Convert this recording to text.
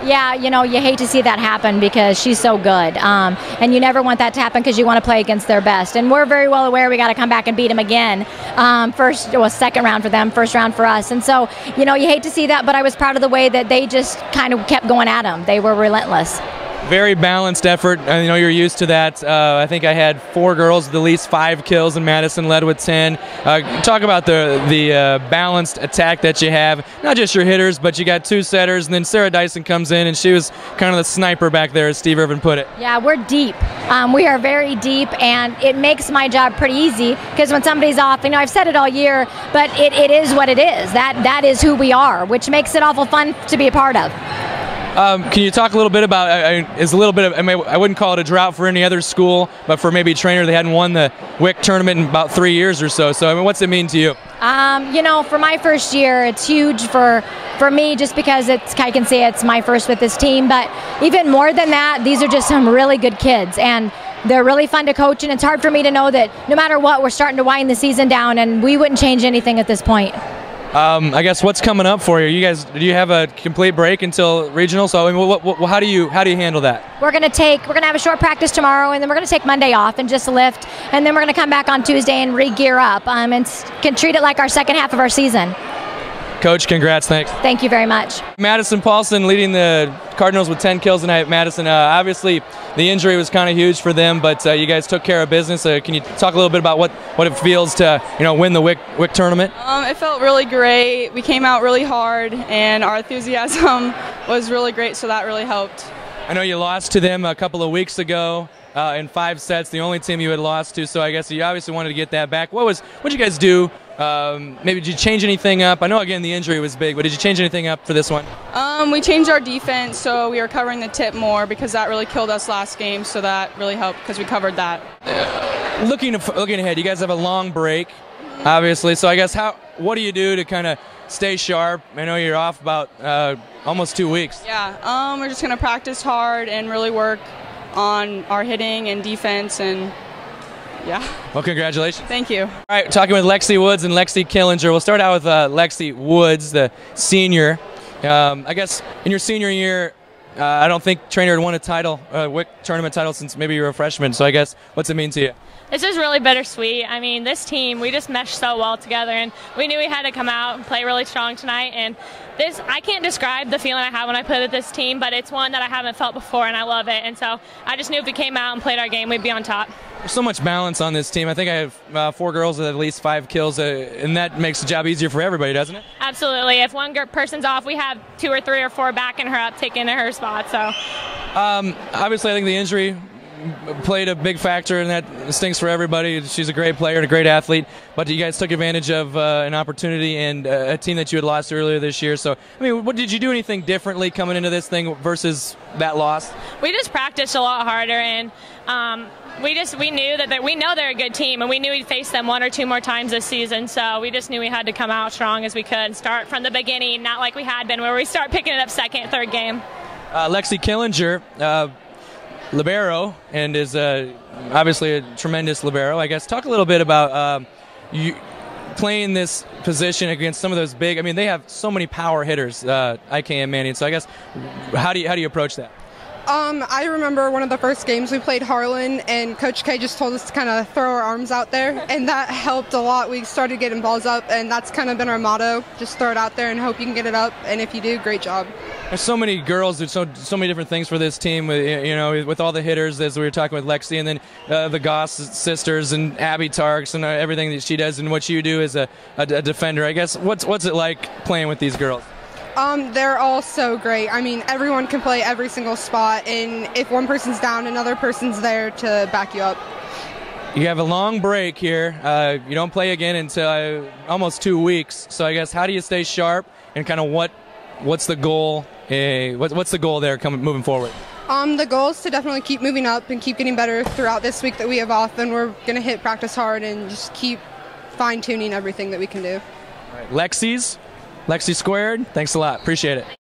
Yeah, you know, you hate to see that happen because she's so good. And you never want that to happen because you want to play against their best. And we're very well aware we got to come back and beat them again. Second round for them, first round for us. And so, you know, you hate to see that, but I was proud of the way that they just kind of kept going at them. They were relentless. Very balanced effort. I know you're used to that. I think I had 4 girls with at least 5 kills, and Madison led with 10. Talk about the balanced attack that you have. Not just your hitters, but you got 2 setters, and then Sarah Dyson comes in, and she was kind of the sniper back there, as Steve Irvin put it. Yeah, we're deep. We are very deep, and it makes my job pretty easy because when somebody's off, you know, I've said it all year, but it is what it is. That is who we are, which makes it awful fun to be a part of. Can you talk a little bit about, I wouldn't call it a drought for any other school, but for maybe Treynor, they hadn't won the WIC tournament in about 3 years or so. So, I mean, what's it mean to you? You know, for my first year, it's huge for me just because I can say it's my first with this team. But even more than that, these are just some really good kids. And they're really fun to coach. And it's hard for me to know that no matter what, we're starting to wind the season down, and we wouldn't change anything at this point. I guess what's coming up for you? You guys, do you have a complete break until regional? So I mean, how do you handle that? We're gonna have a short practice tomorrow, and then we're gonna take Monday off and just lift, and then we're gonna come back on Tuesday and re-gear up, and can treat it like our second half of our season. Coach, congrats, thanks. Thank you very much. Madison Paulsen leading the Cardinals with 10 kills tonight. Madison, obviously the injury was kind of huge for them, but you guys took care of business. Can you talk a little bit about what it feels to win the WIC tournament? It felt really great. We came out really hard, and our enthusiasm was really great, so that really helped. I know you lost to them a couple of weeks ago in 5 sets, the only team you had lost to, so I guess you obviously wanted to get that back. What'd you guys do? Maybe did you change anything up? I know, again, the injury was big, but did you change anything up for this one? We changed our defense, so we were covering the tip more because that really killed us last game, so that really helped because we covered that. Looking ahead, you guys have a long break, obviously, so I guess what do you do to kind of stay sharp? I know you're off about almost 2 weeks. Yeah, we're just going to practice hard and really work on our hitting and defense, and yeah. Well, congratulations. Thank you. All right, talking with Lexi Woods and Lexi Killinger. We'll start out with Lexi Woods, the senior. I guess in your senior year, I don't think Treynor had won a title, WIC tournament title, since maybe you were a freshman. So I guess, what's it mean to you? This is really bittersweet. I mean, this team, we just meshed so well together, and we knew we had to come out and play really strong tonight. And I can't describe the feeling I have when I played with this team, but it's one that I haven't felt before, and I love it. And so I just knew if we came out and played our game, we'd be on top. There's so much balance on this team. I think I have 4 girls with at least 5 kills, and that makes the job easier for everybody, doesn't it? Absolutely. If one person's off, we have 2 or 3 or 4 backing her up, taking her spot. So, obviously, I think the injury played a big factor, and that stinks for everybody. She's a great player and a great athlete, but you guys took advantage of an opportunity and a team that you had lost earlier this year. So, I mean, did you do anything differently coming into this thing versus that loss? We just practiced a lot harder, and we knew that we know they're a good team, and we knew we'd face them 1 or 2 more times this season. So we just knew we had to come out strong as we could and start from the beginning, not like we had been, where we start picking it up second, third game. Lexi Killinger, libero, and is obviously a tremendous libero. I guess talk a little bit about you playing this position against some of those big. I mean, they have so many power hitters, IKM-Manning. So I guess how do you approach that? I remember one of the first games we played Harlan, and Coach K just told us to kind of throw our arms out there, and that helped a lot. We started getting balls up, and that's kind of been our motto: just throw it out there and hope you can get it up. And if you do, great job. There's so many girls. There's so many different things for this team. With all the hitters, as we were talking with Lexi, and then the Goss sisters and Abby Tarks and everything that she does, and what you do as a defender. I guess what's it like playing with these girls? They're all so great. I mean, everyone can play every single spot, and if one person's down, another person's there to back you up. You have a long break here. You don't play again until almost 2 weeks. So I guess how do you stay sharp, and kind of what's the goal? What's the goal there moving forward? The goal is to definitely keep moving up and keep getting better throughout this week that we have off, and we're going to hit practice hard and just keep fine-tuning everything that we can do. All right. Lexi Squared, thanks a lot. Appreciate it.